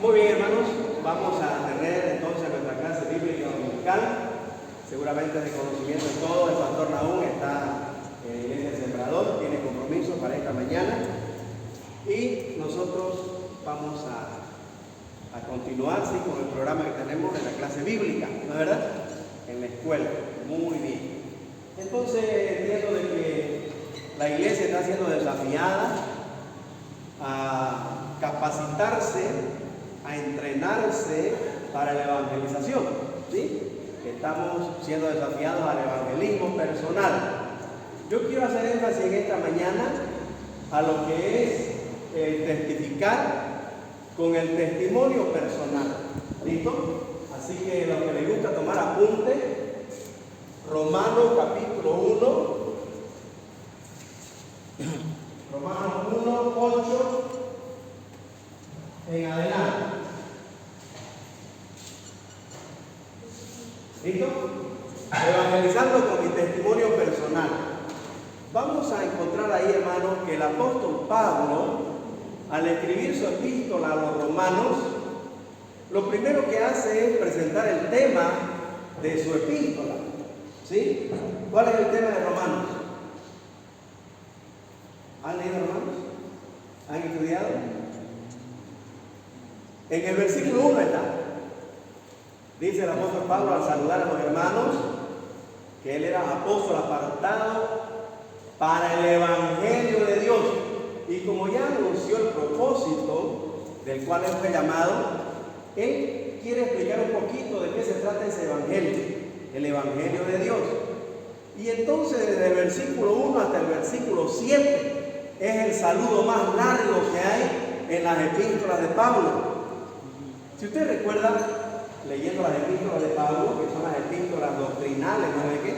Muy bien, hermanos, vamos a tener entonces nuestra clase bíblica dominical, seguramente de conocimiento de todo. El pastor Naúm está en la iglesia del Sembrador, tiene compromiso para esta mañana y nosotros vamos a continuar con el programa que tenemos de la clase bíblica, ¿no es verdad? En la escuela. Muy bien. Entonces entiendo de que la iglesia está siendo desafiada a capacitarse, a entrenarse para la evangelización, ¿sí? Estamos siendo desafiados al evangelismo personal. Yo quiero hacer énfasis en esta mañana a lo que es testificar con el testimonio personal. ¿Listo? Así que los que les gusta tomar apunte, Romanos capítulo 1, Romanos 1, 8 en adelante. ¿Listo? Evangelizando con mi testimonio personal. Vamos a encontrar ahí, hermanos, que el apóstol Pablo, al escribir su epístola a los romanos, lo primero que hace es presentar el tema de su epístola. ¿Sí? ¿Cuál es el tema de Romanos? ¿Han leído Romanos? ¿Han estudiado? En el versículo 1 está. Dice el apóstol Pablo al saludar a los hermanos que él era apóstol apartado para el evangelio de Dios. Y como ya anunció el propósito del cual él fue llamado, él quiere explicar un poquito de qué se trata ese evangelio, el evangelio de Dios. Y entonces desde el versículo 1 hasta el versículo 7 es el saludo más largo que hay en las epístolas de Pablo. Si usted recuerda, leyendo las epístolas de Pablo, que son las epístolas doctrinales, ¿no ve qué?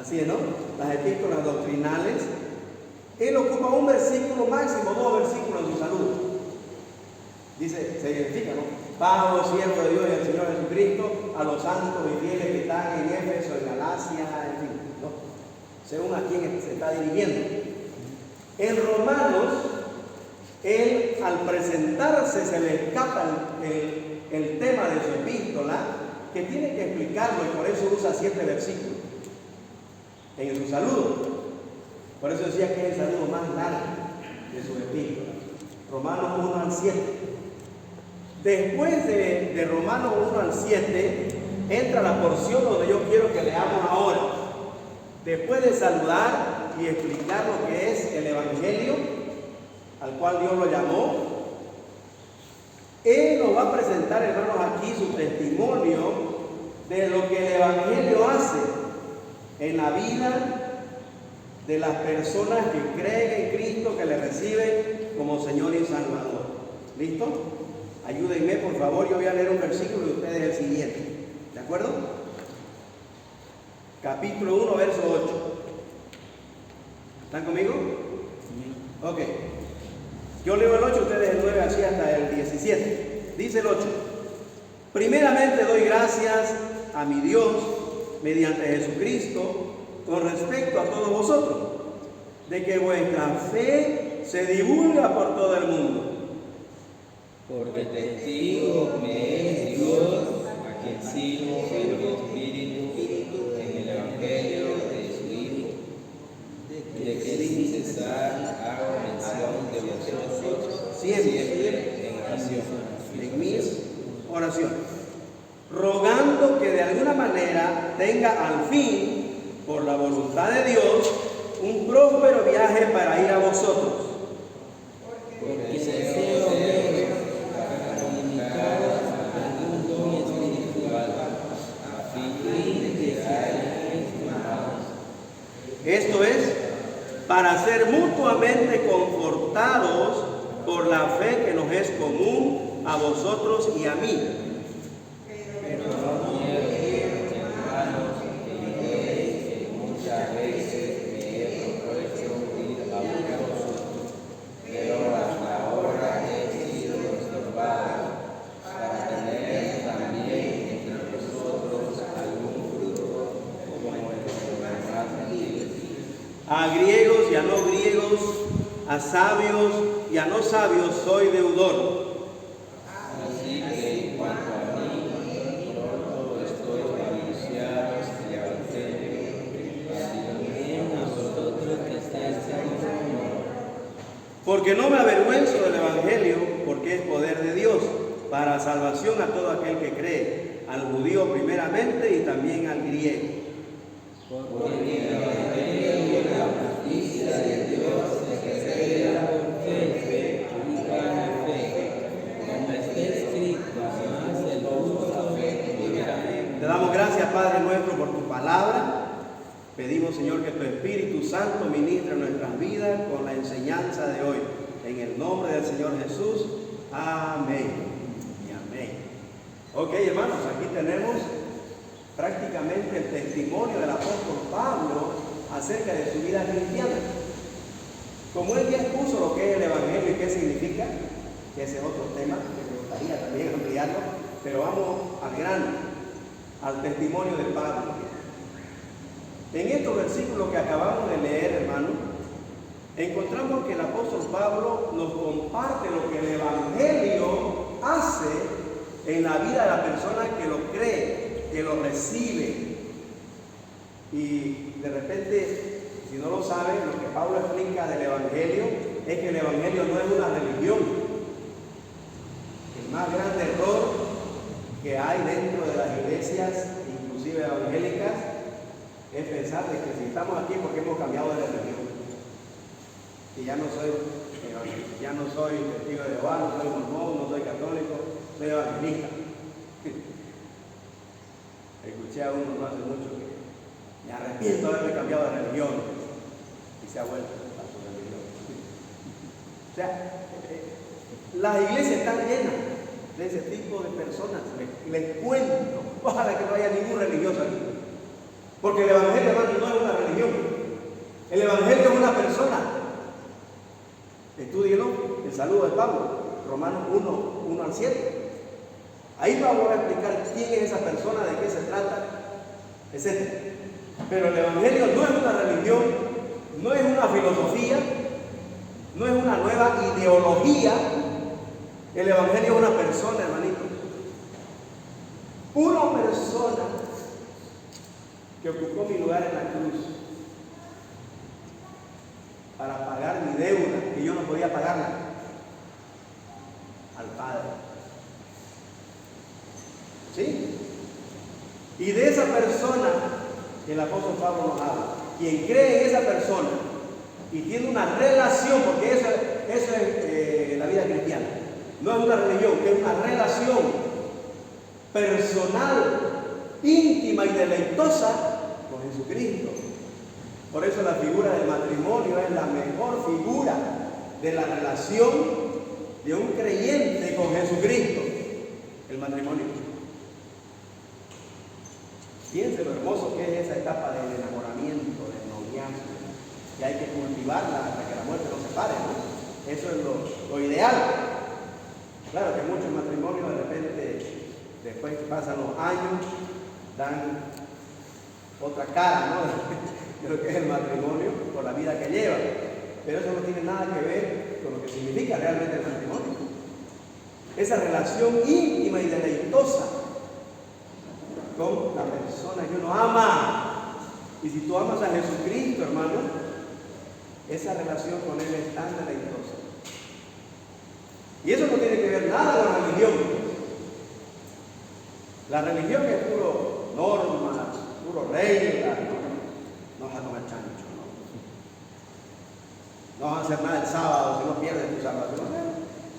Así es, ¿no? Las epístolas doctrinales, él ocupa un versículo, máximo 2 versículos en su saludo. Dice, se identifica, ¿no? Pablo, siervo de Dios y del Señor Jesucristo, a los santos y fieles que están en Éfeso, en Galacia, en fin, ¿no? Según a quién se está dirigiendo. En Romanos, él al presentarse se le escapa el tema de su epístola, que tiene que explicarlo, y por eso usa 7 versículos en su saludo. Por eso decía que es el saludo más largo de su epístola. Romanos 1 al 7. Después de Romanos 1 al 7 entra la porción donde yo quiero que leamos ahora. Después de saludar y explicar lo que es el evangelio al cual Dios lo llamó, él nos va a presentar, hermanos, aquí su testimonio de lo que el evangelio hace en la vida de las personas que creen en Cristo, que le reciben como Señor y Salvador. ¿Listo? Ayúdenme, por favor. Yo voy a leer un versículo y ustedes el siguiente. ¿De acuerdo? Capítulo 1, verso 8. ¿Están conmigo? Ok. Yo leo el 8, ustedes el 9, así hasta el 17. Dice el 8. Primeramente doy gracias a mi Dios mediante Jesucristo con respecto a todos vosotros, de que vuestra fe se divulga por todo el mundo. Porque testigo me es Dios, a quien sirvo en mi espíritu, en el evangelio de su Hijo, de que sin cesar hago mención de vosotros siempre en oración, En mis oraciones, rogando que de alguna manera tenga al fin, por la voluntad de Dios, un próspero viaje para ir a vosotros. porque deseo veros para comunicaros al mundo espiritual, a fin de que seáis estimados. Esto es, para ser mutuamente confortados por la fe que nos es común a vosotros y a mí. Pero no quiero, hermanos, que ignoréis que muchas veces me he propuesto ir a vosotros, pero hasta ahora he sido estorbado para tener también entre vosotros algún fruto como el de los demás gentiles. A griegos y a no griegos, a sabios y a no sabios soy deudor. Porque no me avergüenzo del Evangelio, porque es poder de Dios para salvación a todo aquel que cree, al judío primeramente y también al griego. Porque el Evangelio es la justicia de Dios que se revela por fe y para fe, como está escrito, más el justo vivirá. Te damos gracias, Padre nuestro, por tu palabra. Pedimos, Señor, que tu Espíritu Santo ministre nuestras vidas con la enseñanza de hoy. En el nombre del Señor Jesús. Amén. Y amén. Ok, hermanos, aquí tenemos prácticamente el testimonio del apóstol Pablo acerca de su vida cristiana. Como él ya expuso lo que es el Evangelio y qué significa, que ese es otro tema que me gustaría también ampliarlo, pero vamos al grano, al testimonio de Pablo. En estos versículos que acabamos de leer, hermano, encontramos que el apóstol Pablo nos comparte lo que el Evangelio hace en la vida de la persona que lo cree, que lo recibe. Y de repente, si no lo saben, lo que Pablo explica del Evangelio es que el Evangelio no es una religión. El más grande error que hay dentro de las iglesias, inclusive evangélicas, es pensar de que si estamos aquí porque hemos cambiado de religión. Y ya no soy testigo de Jehová, no soy mormón, no soy católico, soy evangelista. Escuché a uno no hace mucho que me arrepiento de haberme cambiado de religión y se ha vuelto a su religión. O sea, las iglesias están llenas de ese tipo de personas. Les cuento, ojalá que no haya ningún religioso aquí. Porque el Evangelio, hermano, no es una religión. El Evangelio es una persona. Estúdienlo, el saludo de Pablo, Romanos 1 al 7. Ahí Pablo va a explicar quién es esa persona, de qué se trata, etc. Pero el Evangelio no es una religión, no es una filosofía, no es una nueva ideología. El Evangelio es una persona, hermanito. Una persona que ocupó mi lugar en la cruz para pagar mi deuda, que yo no podía pagarla, al Padre. ¿Sí? Y de esa persona que el apóstol Pablo nos habla, quien cree en esa persona y tiene una relación, porque eso es la vida cristiana, no es una religión, es una relación personal, íntima y deleitosa con Jesucristo. Por eso la figura del matrimonio es la mejor figura de la relación de un creyente con Jesucristo, el matrimonio. Fíjense lo hermoso que es esa etapa del enamoramiento, del noviazgo, y hay que cultivarla hasta que la muerte nos separe, ¿no? Eso es lo ideal. Claro que muchos matrimonios de repente, después que pasan los años, dan otra cara, ¿no? de lo que es el matrimonio por la vida que lleva. Pero eso no tiene nada que ver con lo que significa realmente el matrimonio. Esa relación íntima y deleitosa con la persona que uno ama. Y si tú amas a Jesucristo, hermano, esa relación con Él es tan deleitosa. Y eso no tiene que ver nada con la religión. La religión es puro normas, puro reglas. No vas a comer chancho, no vas a hacer nada el sábado si no pierdes tu salvación.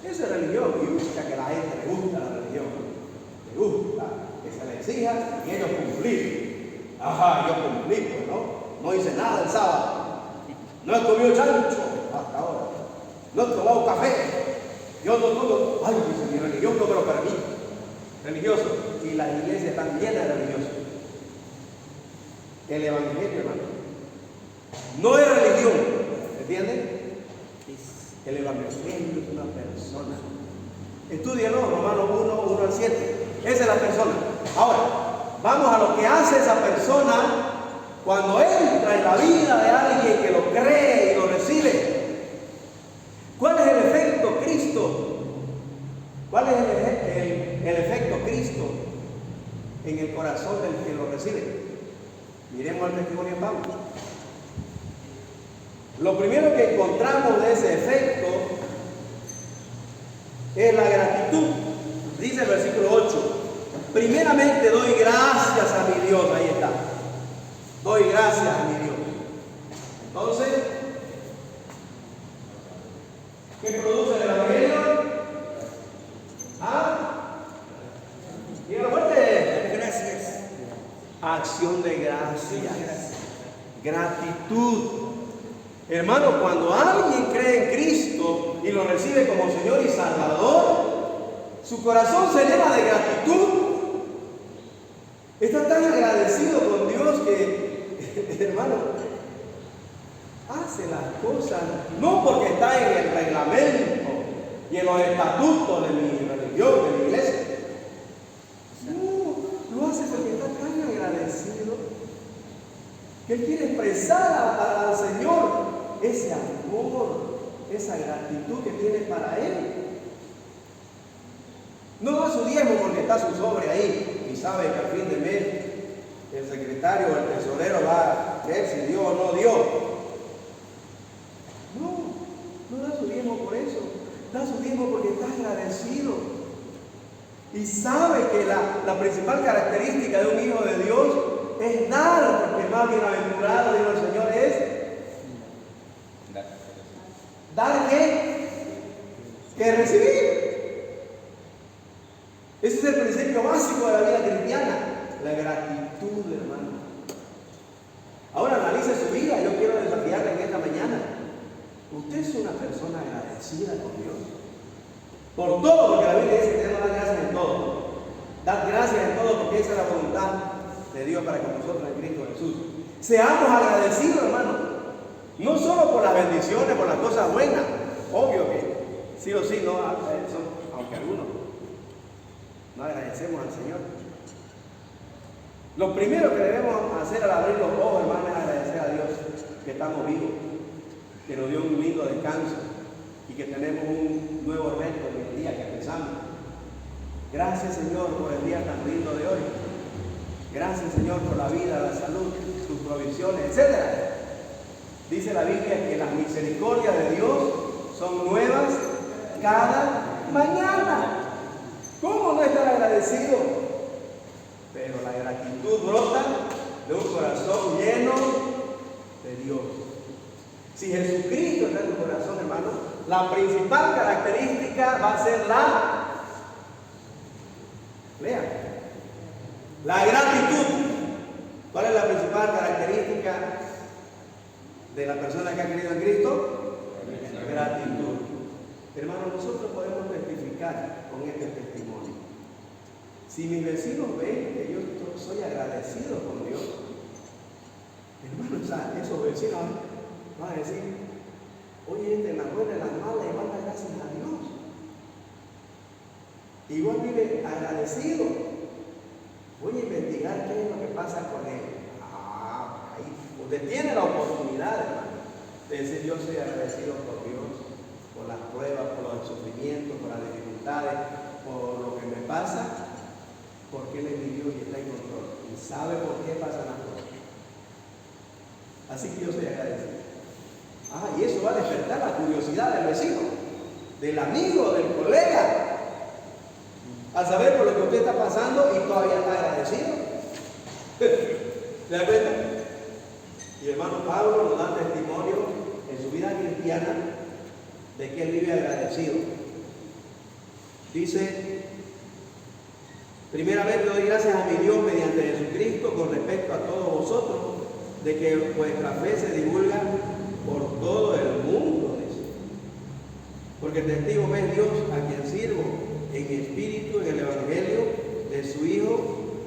Esa es religión, y busca que a la gente le gusta la religión, le gusta que se le exija y ellos cumplir. Ajá, yo cumplí, pues no hice nada el sábado, no he comido chancho hasta ahora, no he tomado café, yo no todo, ay, dice, mi religión no me lo permite. Religioso, y las iglesias están llenas de religiosos. El Evangelio, hermano, no es religión, ¿entienden? El Evangelio es una persona. Estúdienlo, Romanos 1 al 7. Esa es la persona. Ahora, vamos a lo que hace esa persona cuando entra en la vida de alguien que lo cree y lo recibe. ¿Cuál es el efecto Cristo? ¿Cuál es el efecto Cristo en el corazón del que lo recibe? Miremos el testimonio de Pablo. Lo primero que encontramos de ese efecto es la gratitud. Dice el versículo 8, primeramente doy gracias a mi Dios. Ahí está. Doy gracias a mi Dios. Entonces, ¿qué produce el Evangelio? Dígalo fuerte. Gracias. Acción de gracias. Gratitud. Hermano, cuando alguien cree en Cristo y lo recibe como Señor y Salvador, su corazón se llena de gratitud. Está tan agradecido con Dios que, hermano, hace las cosas no porque está en el reglamento y en los estatutos de mi religión, de mi iglesia. No, lo hace porque está tan agradecido que él quiere expresar al Señor ese amor, esa gratitud que tiene para Él. No da su diezmo porque está su sobre ahí y sabe que al fin de mes el secretario o el tesorero va a ver si dio o no dio. No da su diezmo por eso. Da su diezmo porque está agradecido. Y sabe que la principal característica de un hijo de Dios es dar, porque más bienaventurado, dijo el Señor, es dar que recibir. Ese es el principio básico de la vida cristiana, la gratitud, hermano. Ahora analice su vida. Yo quiero desafiarle en esta mañana. Usted es una persona agradecida con Dios por todo, porque la Biblia dice que debemos dar gracias en todo. Dar gracias en todo porque esa es la voluntad de Dios para con nosotros en Cristo Jesús. Seamos agradecidos, hermano. No solo por las bendiciones, por las cosas buenas. Obvio que sí o sí, no, aunque algunos no agradecemos al Señor. Lo primero que debemos hacer al abrir los ojos, hermano, es agradecer a Dios que estamos vivos, que nos dio un lindo descanso y que tenemos un nuevo reto en el día que empezamos. Gracias, Señor, por el día tan lindo de hoy. Gracias, Señor, por la vida, la salud, sus provisiones, etc. Dice la Biblia que las misericordias de Dios son nuevas cada mañana. ¿Cómo no estar agradecido? Pero la gratitud brota de un corazón lleno de Dios. Si Jesucristo está en tu corazón, hermano, la principal característica va a ser la gratitud. ¿Cuál es la principal característica de la persona que ha creído en Cristo? Gratitud. Hermanos, nosotros podemos testificar con este testimonio. Si mis vecinos ven que yo soy agradecido con Dios, hermanos, esos vecinos van a decir: oye, en las buenas y en las malas, y manda gracias a Dios. Igual vive agradecido. Voy a investigar qué es lo que pasa con él. Ahí usted tiene la oportunidad, hermano, de decir: yo soy agradecido por Dios, por las pruebas, por los sufrimientos, por las dificultades, por lo que me pasa, porque Él es mi Dios y está en control y sabe por qué pasan las cosas. Así que yo soy agradecido. Y eso va a despertar la curiosidad del vecino, del amigo, del colega, al saber por lo que usted está pasando y todavía está agradecido. ¿Se da cuenta? Y hermano Pablo nos da testimonio en su vida cristiana de que él vive agradecido. Dice: primeramente doy gracias a mi Dios mediante Jesucristo con respecto a todos vosotros, de que vuestra fe se divulga por todo el mundo, dice. Porque testigo es Dios, a quien sirvo en espíritu en el Evangelio de su Hijo,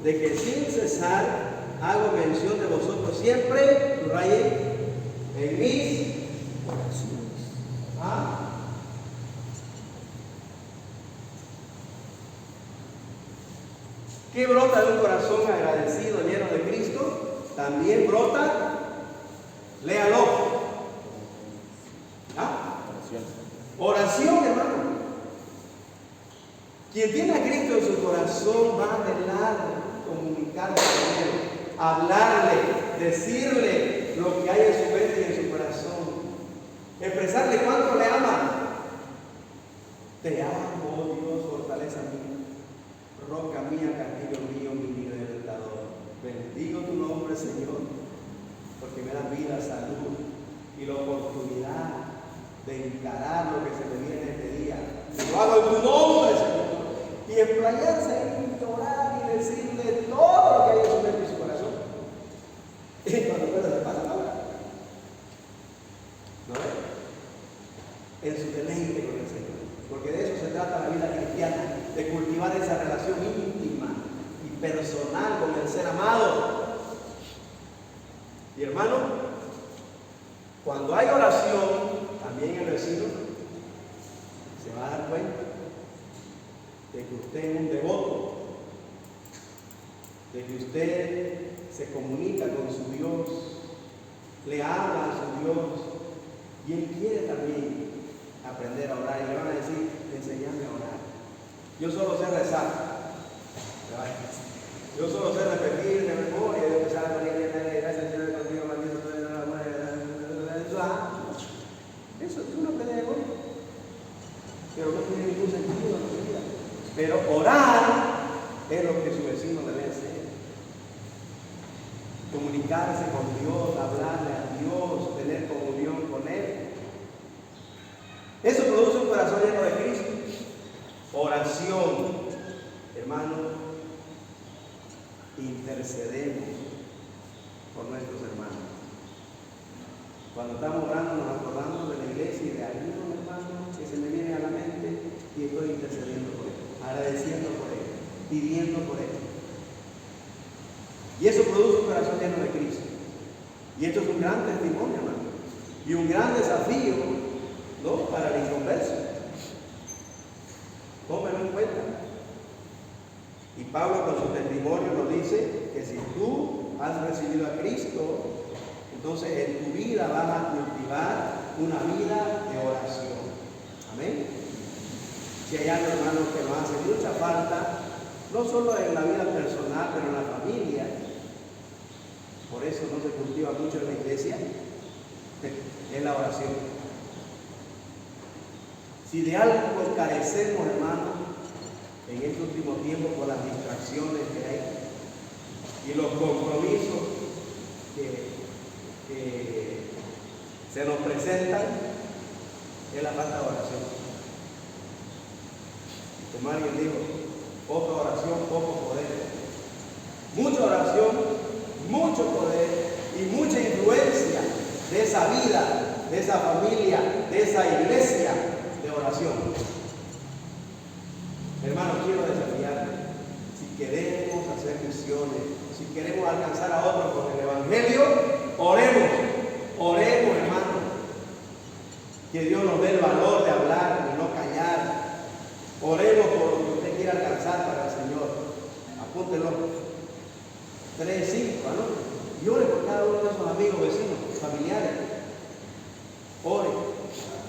de que sin cesar hago mención de vosotros siempre, subraye, en mis oraciones. ¿Qué brota de un corazón agradecido, lleno de Cristo? También brota, léalo. Oración, hermano. Quien tiene a Cristo en su corazón va a anhelar comunicarse con Él, hablarle, decirle lo que hay en su mente y en su corazón. Expresarle cuánto le ama. Te amo, oh Dios, fortaleza mía, roca mía, castillo mío, mi libertador. Bendigo tu nombre, Señor, porque me das vida, salud y la oportunidad de encarar lo que se me viene este día. Y lo hago en tu nombre, Señor. Y explayarse en llorar y decirle todo lo que hay en su mente y su corazón. Y cuando pueda se pasa ahora. ¿No es? En su deleite con el Señor. Porque de eso se trata la vida cristiana, de cultivar esa relación íntima y personal con el ser amado. Y hermano, cuando hay oración, también el vecino se va a dar cuenta de que usted es un devoto, de que usted se comunica con su Dios, le habla a su Dios, y él quiere también aprender a orar, y le van a decir, enséñame a orar. Yo solo sé rezar, yo solo sé repetir de memoria, yo empezar a morir, gracias Señor contigo, maldito, eso es una pelea de memoria, pero no tiene ningún sentido en la vida. Pero orar es lo que su vecino debe hacer. Comunicarse con Dios, hablarle a Dios, tener comunión con Él. Eso produce un corazón lleno de Cristo. Oración, hermano, intercedemos por nuestros hermanos. Cuando estamos orando nos acordamos de la iglesia y de algunos hermanos que se me vienen a la mente y estoy intercediendo por él, agradeciendo por él, pidiendo por él. Y eso produce un corazón lleno de Cristo. Y esto es un gran testimonio, hermano, y un gran desafío, ¿no?, para el inconverso. Tómelo en cuenta. Y Pablo con su testimonio nos dice que si tú has recibido a Cristo, entonces en tu vida vas a cultivar una vida de oración. Amén. Si hay algo, hermanos, que nos hace mucha falta, no solo en la vida personal, pero en la familia, por eso no se cultiva mucho en la iglesia, es la oración. Si de algo carecemos, hermanos, en este último tiempo por las distracciones que hay y los compromisos que se nos presentan, es la falta de oración. Como alguien dijo, poca oración, poco poder. Mucha oración, mucho poder y mucha influencia de esa vida, de esa familia, de esa iglesia de oración. Hermanos, quiero desafiarte. Si queremos hacer misiones, si queremos alcanzar a otros con el Evangelio, oremos, oremos, hermanos. Que Dios nos dé el valor de hablar y no callar. Oremos por lo que usted quiera alcanzar para el Señor. Apúntelo. 3, 5, ¿no? Y ore por cada uno de esos amigos, vecinos, familiares. Ore,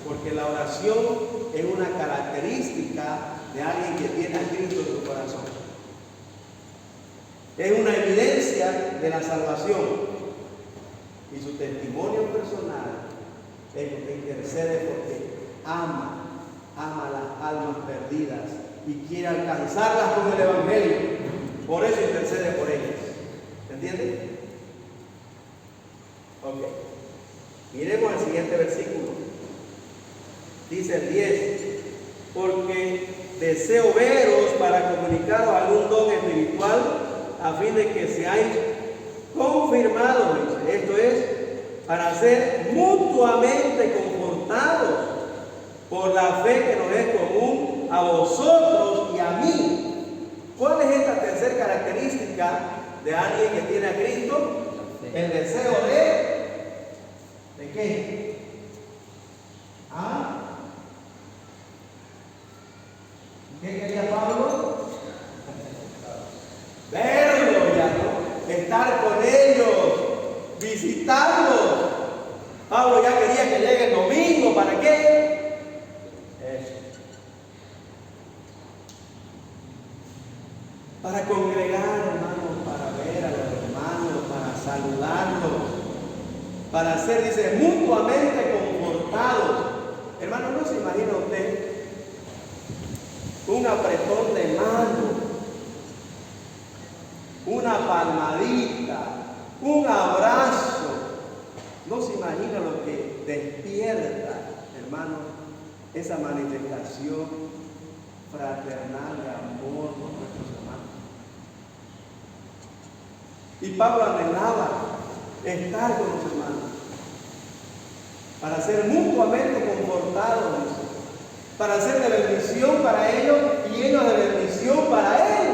porque la oración es una característica de alguien que tiene a Cristo en su corazón. Es una evidencia de la salvación. Y su testimonio personal es que intercede porque ama las almas perdidas y quiere alcanzarlas con el Evangelio. Por eso intercede por ellas. ¿Se entiende? Ok. Miremos el siguiente versículo. Dice el 10. Porque deseo veros para comunicaros algún don espiritual a fin de que seáis confirmados. Esto es, para ser mutuamente confortados por la fe que nos es común a vosotros y a mí. ¿Cuál es esta tercera característica de alguien que tiene a Cristo? El deseo ¿de qué? ¿Ah? ¿Qué quería Pablo? Verlos ya, ¿no? Estar con ellos, visitarlos. Pablo ya quería que llegue el domingo. ¿Para qué? Eso. Para congregar, hermanos, para ver a los hermanos, para saludarlos, para ser, dice, mutuamente confortados confortados. Hermano, ¿no se imagina usted un apretón de mano, una palmadita, un abrazo? No se imagina lo que despierta, hermano, esa manifestación fraternal de amor por nuestros hermanos. Y Pablo anhelaba estar con los hermanos para ser mutuamente confortados, para ser de bendición para ellos y ellos de bendición para él.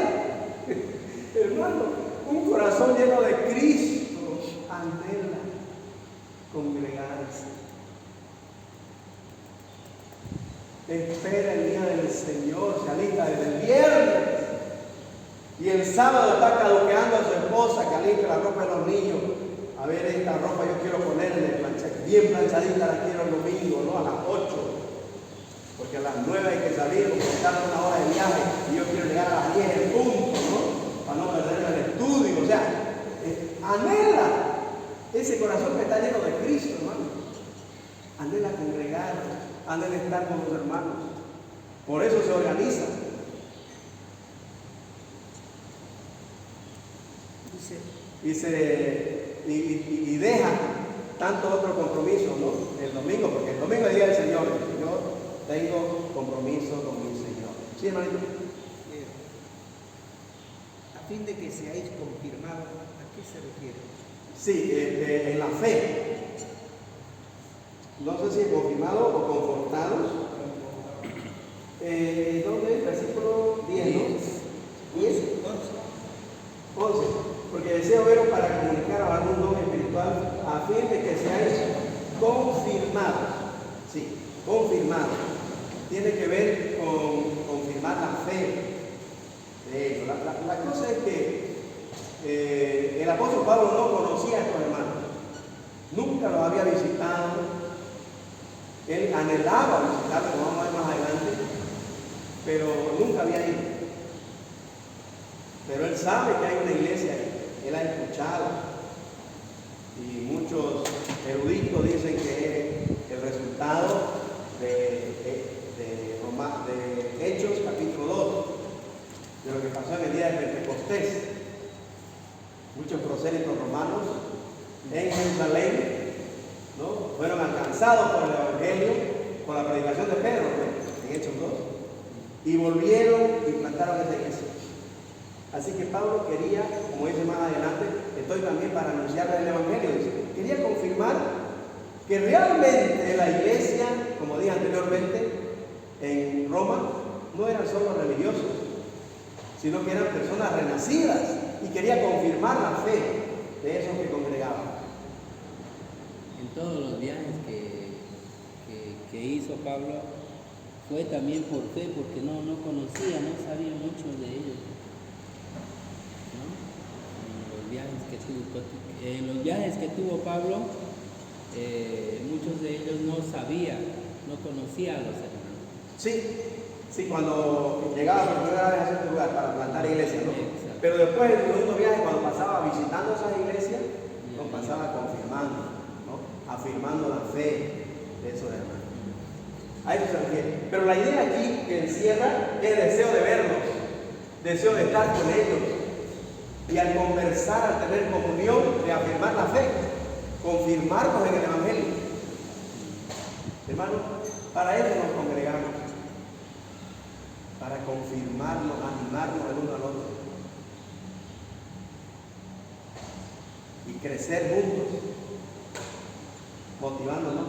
Hermano, un corazón lleno de Cristo anhela congregarse. Espera el día del Señor, se alista desde el viernes. Y el sábado está caduqueando a su esposa que alista la ropa de los niños. A ver, esta ropa yo quiero ponerle bien planchadita, la quiero el domingo, ¿no? A las 8. Porque a las 9 hay que salir, porque están una hora de viaje y yo quiero llegar a las 10 en punto, ¿no? Para no perderme el estudio. O sea, anhela ese corazón que está lleno de Cristo, hermano. Anhela congregar, anhela estar con los hermanos. Por eso se organiza. Y deja tanto otro compromiso, ¿no? El domingo, porque el domingo es día del Señor. Yo tengo compromiso con mi Señor. ¿Sí, hermanito? A fin de que seáis confirmados, ¿a qué se refiere? Sí, en la fe. No sé si confirmado o confortados. ¿Dónde es? Versículo 10, ¿no? 10, 11. Porque deseo veros para comunicar algún don espiritual a fin de que seáis confirmados. Sí, confirmados. Tiene que ver con confirmar la fe de ellos. La cosa es que el apóstol Pablo no conocía a estos hermanos. Nunca los había visitado. Él anhelaba visitarlos, como vamos a ver más adelante, pero nunca había ido. Pero él sabe que hay una iglesia ahí. Él ha escuchado. Y muchos eruditos dicen que es el resultado de Hechos capítulo 2, de lo que pasó en el día de Pentecostés. Muchos prosélitos romanos en Jerusalén, ¿no? Fueron alcanzados por el Evangelio, por la predicación de Pedro, ¿no? En Hechos 2, y volvieron y plantaron esa iglesia. Así que Pablo quería, como dice más adelante, estoy también para anunciarle el Evangelio, dice, quería confirmar que realmente la iglesia, como dije anteriormente, en Roma, no eran solo religiosos, sino que eran personas renacidas, y quería confirmar la fe de esos que congregaban. En todos los viajes que hizo Pablo, fue también por fe, porque no conocía, no sabía mucho de ellos. En los viajes que tuvo Pablo, muchos de ellos no sabían, no conocían a los hermanos. Sí, cuando llegaba por primera vez a ese lugar para plantar iglesias, ¿no? Exacto. Pero después del segundo viaje, cuando pasaba visitando esas iglesias, nos pasaba confirmando, ¿no? Afirmando la fe de esos hermanos. A eso se refiere. Pero la idea aquí que encierra es deseo de verlos, deseo de estar con ellos. Y al conversar, al tener comunión, de afirmar la fe, confirmarnos en el Evangelio. Hermanos, para eso nos congregamos, para confirmarnos, animarnos el uno al otro y crecer juntos, motivándonos.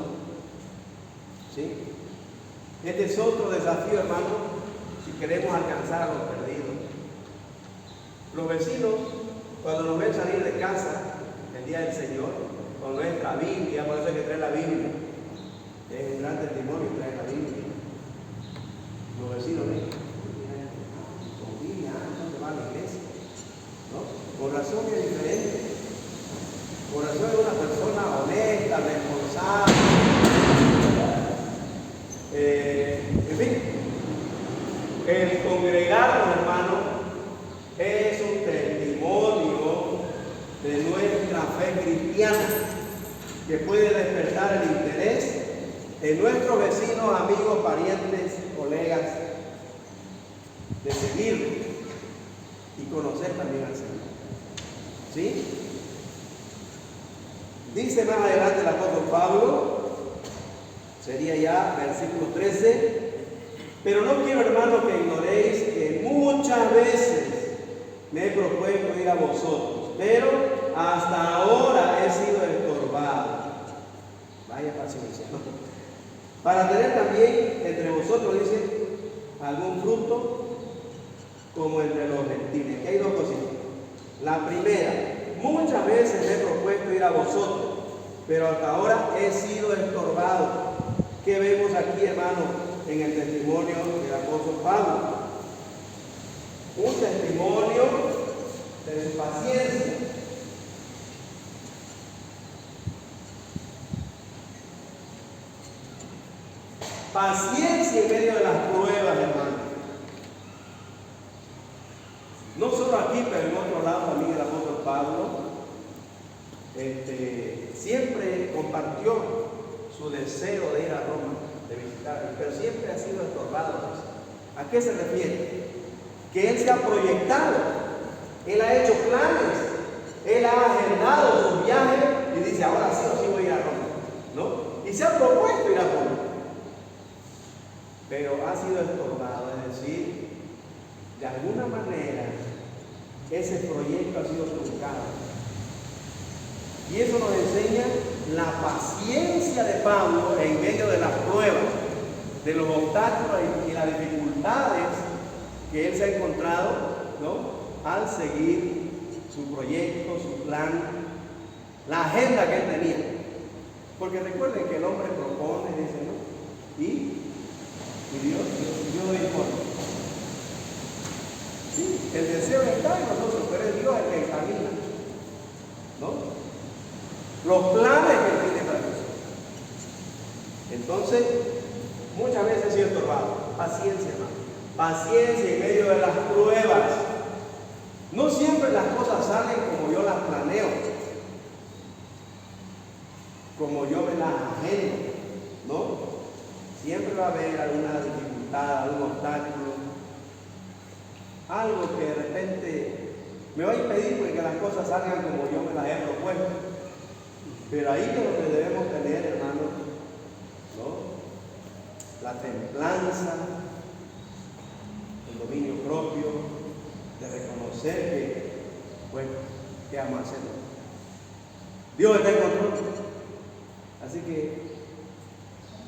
¿Sí? Este es otro desafío, hermanos, si queremos alcanzar a los perdidos. Los vecinos, cuando nos ven salir de casa el día del Señor, con nuestra Biblia, por eso hay que traer la Biblia, es un gran testimonio traer la Biblia. Los vecinos ven, con Biblia, no se va a la iglesia, ¿no? Por razón es diferente. Por razón es una persona honesta, responsable. En fin, el congregarnos, hermanos, es un testimonio de nuestra fe cristiana que puede despertar el interés en nuestros vecinos, amigos, parientes, colegas, de seguir y conocer también al Señor. ¿Sí? Dice más adelante el apóstol Pablo, sería ya versículo 13, pero no quiero, hermanos, que ignoréis que muchas veces me he propuesto ir a vosotros, pero hasta ahora he sido estorbado. Vaya paciencia, ¿no? Para tener también entre vosotros, dice, algún fruto como entre los gentiles. Aquí hay dos cositas. La primera, muchas veces me he propuesto ir a vosotros, pero hasta ahora he sido estorbado. ¿Qué vemos aquí, hermano, en el testimonio del apóstol Pablo? Un testimonio de su paciencia. Paciencia en medio de las pruebas, hermano. No solo aquí, pero en otro lado también el apóstol Pablo siempre compartió su deseo de ir a Roma, de visitar, pero siempre ha sido estorbado. ¿A qué se refiere? Que él se ha proyectado, él ha hecho planes, él ha agendado su viaje y dice, ahora sí o sí voy a ir a Roma, ¿no? Y se ha propuesto ir a Roma, pero ha sido estorbado, es decir, de alguna manera ese proyecto ha sido truncado. Y eso nos enseña la paciencia de Pablo en medio de las pruebas, de los obstáculos y las dificultades que él se ha encontrado, ¿no?, al seguir su proyecto, su plan, la agenda que él tenía. Porque recuerden que el hombre propone, dice, ¿no? Y Dios dispone. Sí, el deseo está en nosotros, pero es Dios el que encamina, ¿no?, los planes que él tiene para nosotros. Entonces, muchas veces he sido estorbado. Paciencia, hermano. Paciencia en medio de las pruebas. No siempre las cosas salen como yo las planeo, como yo me las agendo, ¿no? Siempre va a haber alguna dificultad, algún obstáculo, algo que de repente me va a impedir que las cosas salgan como yo me las he propuesto. Pero ahí es donde debemos tener, hermanos, ¿no?, la templanza, el dominio propio, de reconocer que, bueno, ¿qué vamos a hacer? Dios está en control. Así que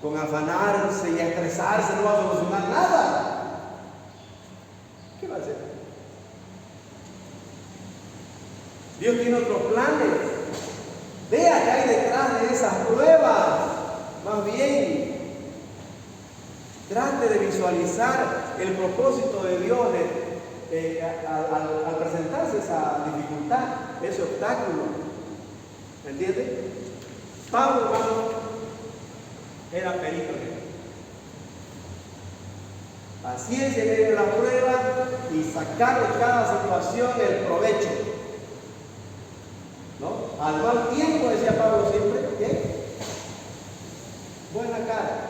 con afanarse y estresarse no va a solucionar nada. ¿Qué va a hacer? Dios tiene otros planes. Vea que hay detrás de esas pruebas. Más bien, trate de visualizar el propósito de Dios al presentarse esa dificultad, ese obstáculo. ¿Me entiende? Pablo, hermano, era perito. Paciencia en medio de la prueba y sacar de cada situación el provecho, ¿no? Al mal tiempo, decía Pablo siempre, ¿qué? Buena cara.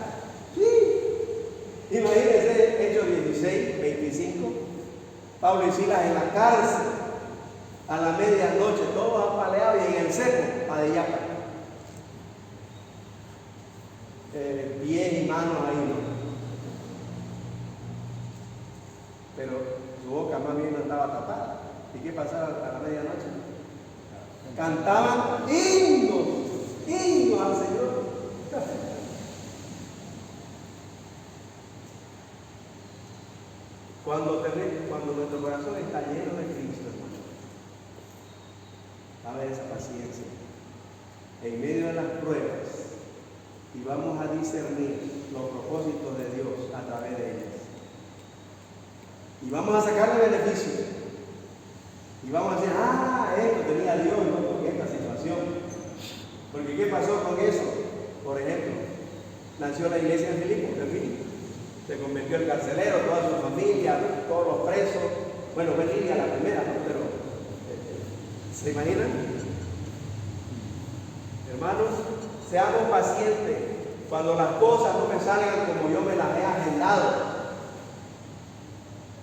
Sí. Imagínense Hechos 16, 25. Pablo y Silas en la cárcel, a la medianoche, todos apaleados y en el seco, a de yapa. Pies y manos ahí, ¿no? Pero su boca más bien no estaba tapada. ¿Y qué pasaba a la medianoche? Cantaban himnos al Señor. Cuando nuestro corazón está lleno de Cristo, hermano, va a haber esa paciencia en medio de las pruebas y vamos a discernir los propósitos de Dios a través de ellas. Y vamos a sacarle beneficio. Y vamos a decir, esto tenía Dios, no con esta situación. Porque ¿qué pasó con eso? Por ejemplo, nació la iglesia en Filipo, se convirtió el carcelero, toda su familia, todos los presos. Bueno, fue Lidia la primera, ¿no? Pero ¿se imaginan? Hermanos, seamos pacientes, cuando las cosas no me salgan como yo me las he agendado.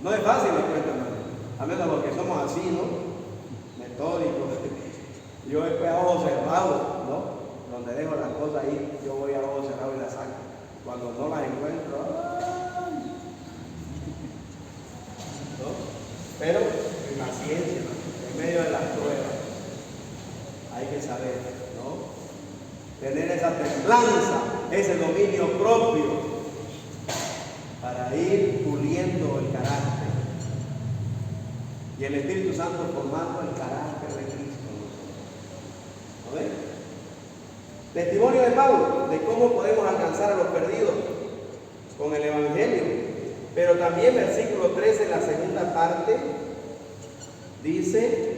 No es fácil, me cuento, hermano. A menos los que somos así, ¿no? Metódicos. Yo después a ojos cerrados, ¿no? Donde dejo las cosas ahí, yo voy a ojos cerrados y las saco. Cuando no las encuentro, ¡ay! ¿No? Pero en paciencia, en medio de las pruebas, hay que saber, ¿no? Tener esa templanza, ese dominio propio, para ir puliendo el carácter. Y el Espíritu Santo formando el carácter de Cristo. ¿No ven? Testimonio de Pablo de cómo podemos alcanzar a los perdidos con el Evangelio. Pero también versículo 13, en la segunda parte, dice,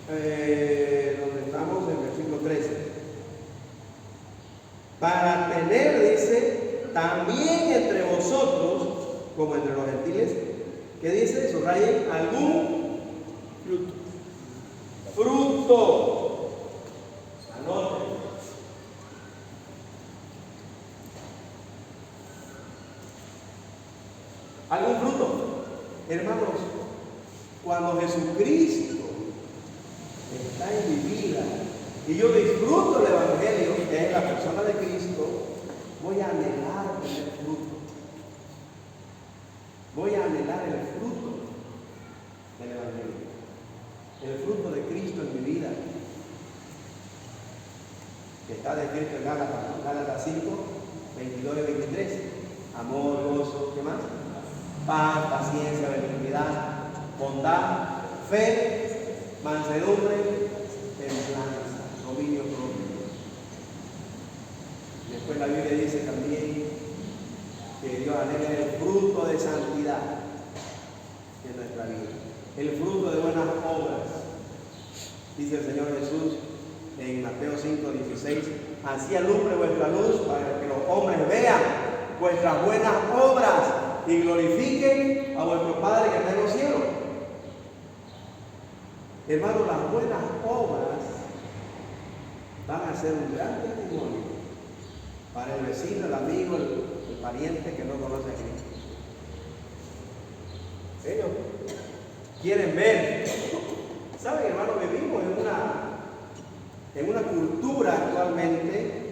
donde estamos en versículo 13, para tener, dice, también entre vosotros, como entre los gentiles, que dice, subrayen, algún fruto. Anoten. Algún fruto. Hermanos, cuando Jesucristo está en mi vida y yo disfruto el Evangelio, que es la persona de Cristo, voy a anhelar tener fruto. Voy a anhelar el fruto del Evangelio, el fruto de Cristo en mi vida, que está descrito en Gálatas 5, 22 y 23. Amor, gozo, ¿qué más? Paz, paciencia, benignidad, bondad, fe, mansedumbre, templanza, dominio propio. Después la Biblia dice también que Dios anhela el fruto de santidad en nuestra vida, el fruto de buenas obras. Dice el Señor Jesús en Mateo 5:16, así alumbre vuestra luz para que los hombres vean vuestras buenas obras y glorifiquen a vuestro Padre que está en los cielos. Hermanos, las buenas obras van a ser un gran testimonio para el vecino, el amigo, el pariente que no conoce a Cristo. Ellos quieren ver. ¿Saben, hermano? Vivimos en una cultura actualmente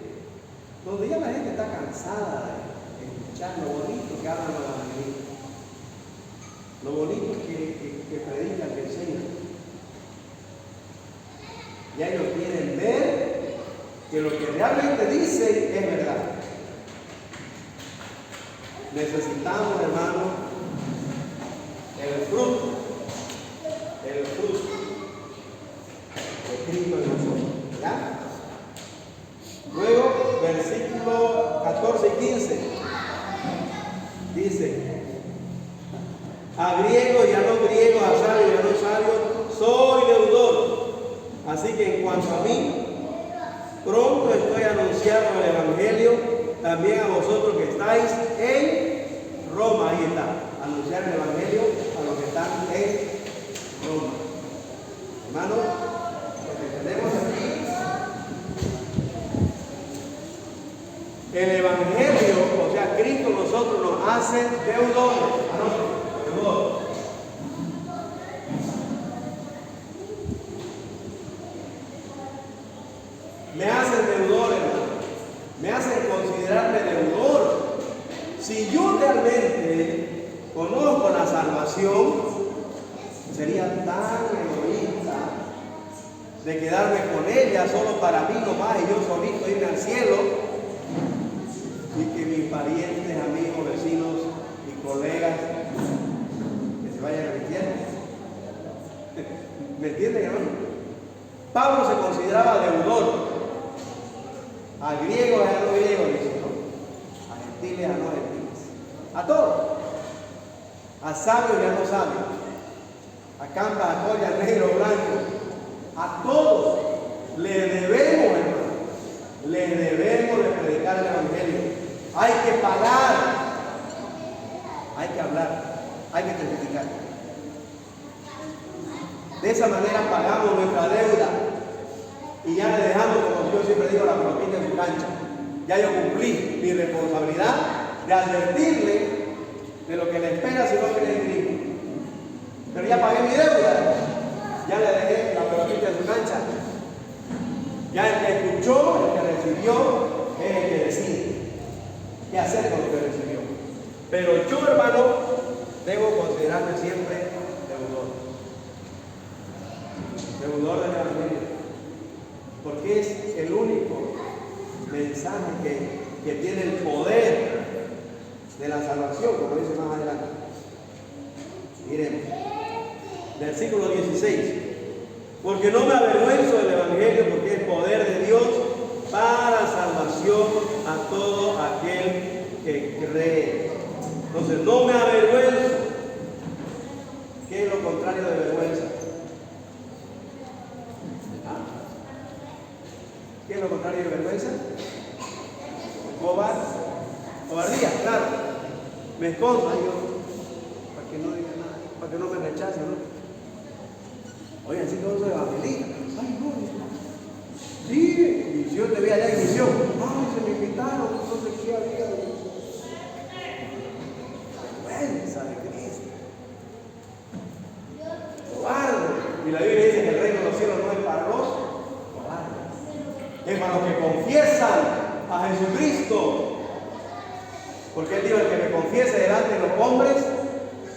donde ya la gente está cansada de escuchar lo bonito que hablan los evangelistas, lo bonito que predican, que enseñan. Ya ellos quieren ver que lo que realmente dicen es verdad. Necesitamos, hermano, el fruto de Cristo en nosotros. ¿Ya? Luego, versículo 14 y 15, dice, a griego y a no griego, a sabio y a no sabio, soy deudor. Así que en cuanto a mí, pronto estoy anunciando el Evangelio también a vosotros que estáis en Roma. Ahí está, anunciar el Evangelio a los que están en Roma. Hermano, lo que tenemos aquí, el Evangelio, o sea, Cristo nosotros nos hace deudores. Deudor. Me hacen deudor, hermano. Me hacen considerarme deudor. Si yo realmente conozco la salvación, sería tan egoísta de quedarme con ella solo para mí nomás y yo solito irme al cielo, y que mis parientes, amigos, vecinos y colegas que se vayan al infierno. ¿Me entienden, hermano? Pablo se consideraba deudor. A griegos y a no griegos, dice, ¿no? A gentiles, a no gentiles. A todos. A sabios y a no sabios. A campas, a collas, negro, blanco. A todos le debemos, hermano. Le debemos de predicar el Evangelio. Hay que pagar. Hay que hablar. Hay que testificar. De esa manera pagamos nuestra deuda. y ya le dejamos, como yo siempre digo, la pelotita en su cancha. Ya yo cumplí mi responsabilidad de advertirle de lo que le espera si no cree en Cristo. Pero ya pagué mi deuda, ya le dejé la pelotita en su cancha. Ya el que escuchó, el que recibió, es el que decide qué hacer con lo que recibió. Pero yo, hermano, debo considerarme siempre deudor del Evangelio, porque es el único mensaje que tiene el poder de la salvación, como dice más adelante. Miren, versículo 16: porque no me avergüenzo del Evangelio, porque es poder de Dios para salvación a todo aquel que cree. Entonces, no me avergüenzo. ¿Qué es lo contrario de vergüenza? ¿Qué es lo contrario de vergüenza? Cobardía, claro. Me escondo yo, para que no diga nada, para que no me rechacen, ¿no? Oye, así todo soy evangelista. Ay, no. Sí, y si yo te vi allá en misión, ay, se me invitaron, no sé qué había. Vergüenza de Cristo. Cobarde. Y la Biblia dice que el reino de los cielos no es para los cobardes, es para los que confiesan a Jesucristo. Porque Él dijo: el que me confiese delante de los hombres,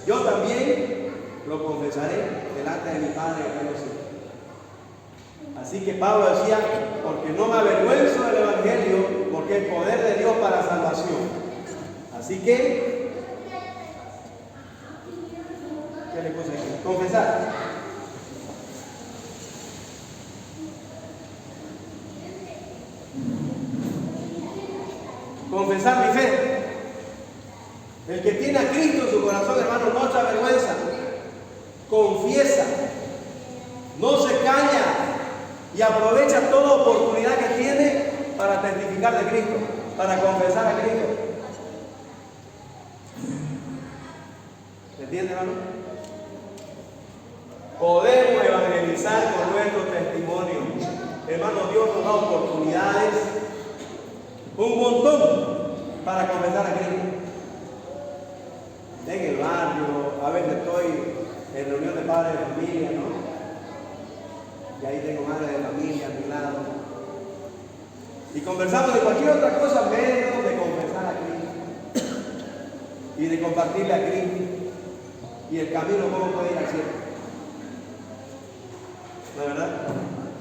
yo también lo confesaré delante de mi Padre que en los cielos. Así que Pablo decía: porque no me avergüenzo del Evangelio, porque es poder de Dios para salvación. Así que, ¿qué le puse aquí? Confesar. Confesar mi fe. El que tiene a Cristo en su corazón, hermano, no se avergüenza. Confiesa. No se calla. Y aprovecha toda oportunidad que tiene para testificar de Cristo, para confesar a Cristo. ¿Se entiende, hermano? Podemos evangelizar con nuestro testimonio. Hermano, Dios nos da oportunidades, un montón, para confesar a Cristo. En el barrio, a veces estoy en reunión de padres de familia, ¿no? Y ahí tengo madre de familia a mi lado. Y conversamos de cualquier otra cosa menos de confesar a Cristo y de compartirle a Cristo y el camino cómo puede ir al cielo. ¿No es verdad?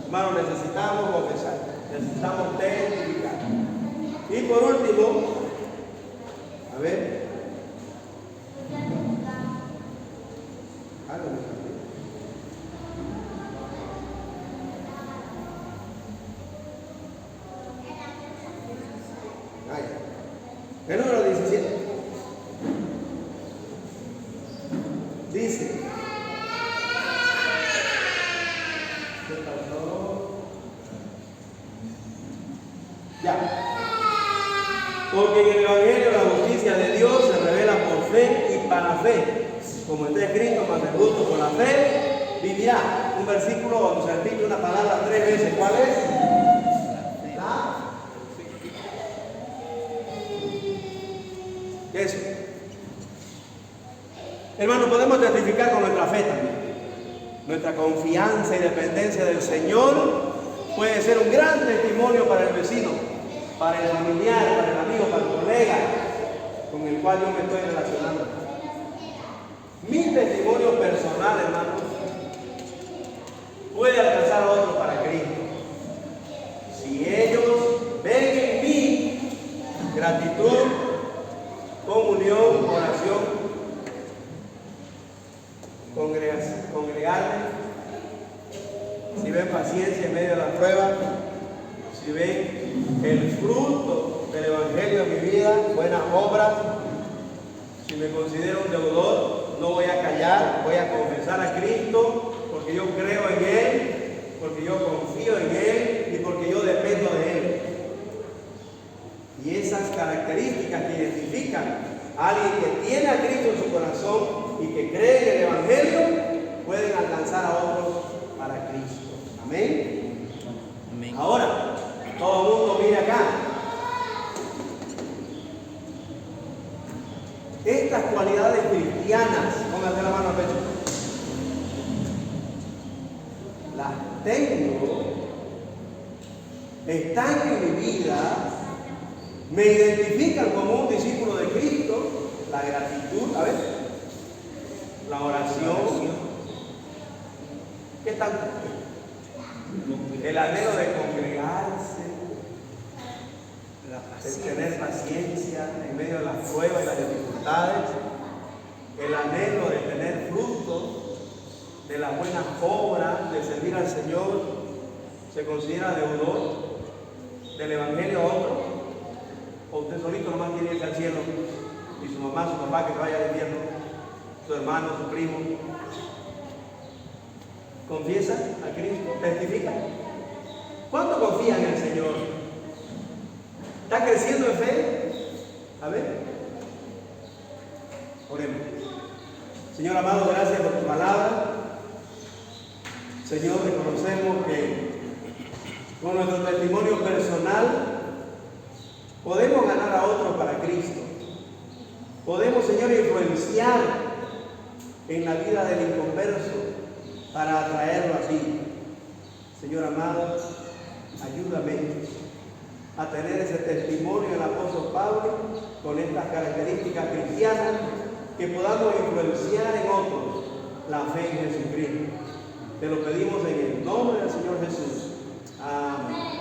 Hermanos, necesitamos confesar, necesitamos testificar. Y por último, a ver, el número 17 dice: ¿qué pasó? Ya. Porque en el Evangelio la justicia de Dios se revela por fe y para fe, como está escrito: mas el justo por la fe vivirá. Un versículo donde se repite una palabra 3 veces. ¿Cuál es? ¿Qué es eso? Hermano, podemos testificar con nuestra fe también. Nuestra confianza y dependencia del Señor puede ser un gran testimonio para el vecino, para el familiar, para el amigo, para el colega con el cual yo me estoy relacionando. Mi testimonio personal, hermano, puede alcanzar a otros para Cristo. Si ellos ven en mí gratitud, comunión, oración, congregarme, si ven paciencia en medio de la prueba, si ven el fruto del Evangelio en mi vida, buenas obras, si me considero un deudor, no voy a callar, voy a confesar a Cristo, porque yo creo en Él, porque yo confío en Él y porque yo dependo de Él. Y esas características que identifican a alguien que tiene a Cristo en su corazón y que cree en el Evangelio, pueden alcanzar a otros para Cristo. Amén. Amén. estas cualidades cristianas, póngase la mano al pecho, las tengo, están en mi vida, me identifican como un discípulo de Cristo, la gratitud, a ver, la oración, ¿qué tal? El anhelo de congregarse, el tener paciencia en medio de las pruebas y las dificultades, el anhelo de tener frutos de las buenas obras, de servir al Señor, se considera deudor del Evangelio a otro, o usted solito nomás quiere irse al cielo y su mamá, su papá que se vaya al infierno, su hermano, su primo. ¿Confiesa a Cristo? ¿Testifica? ¿Cuánto confían en el Señor? ¿Está creciendo en fe? A ver. Oremos. Señor amado, gracias por tu palabra. Señor, reconocemos que con nuestro testimonio personal podemos ganar a otros para Cristo. Podemos, Señor, influenciar en la vida del inconverso para atraerlo a ti. Señor amado, ayúdame a tener ese testimonio del apóstol Pablo con estas características cristianas, que podamos influenciar en otros la fe en Jesucristo. Te lo pedimos en el nombre del Señor Jesús. Amén.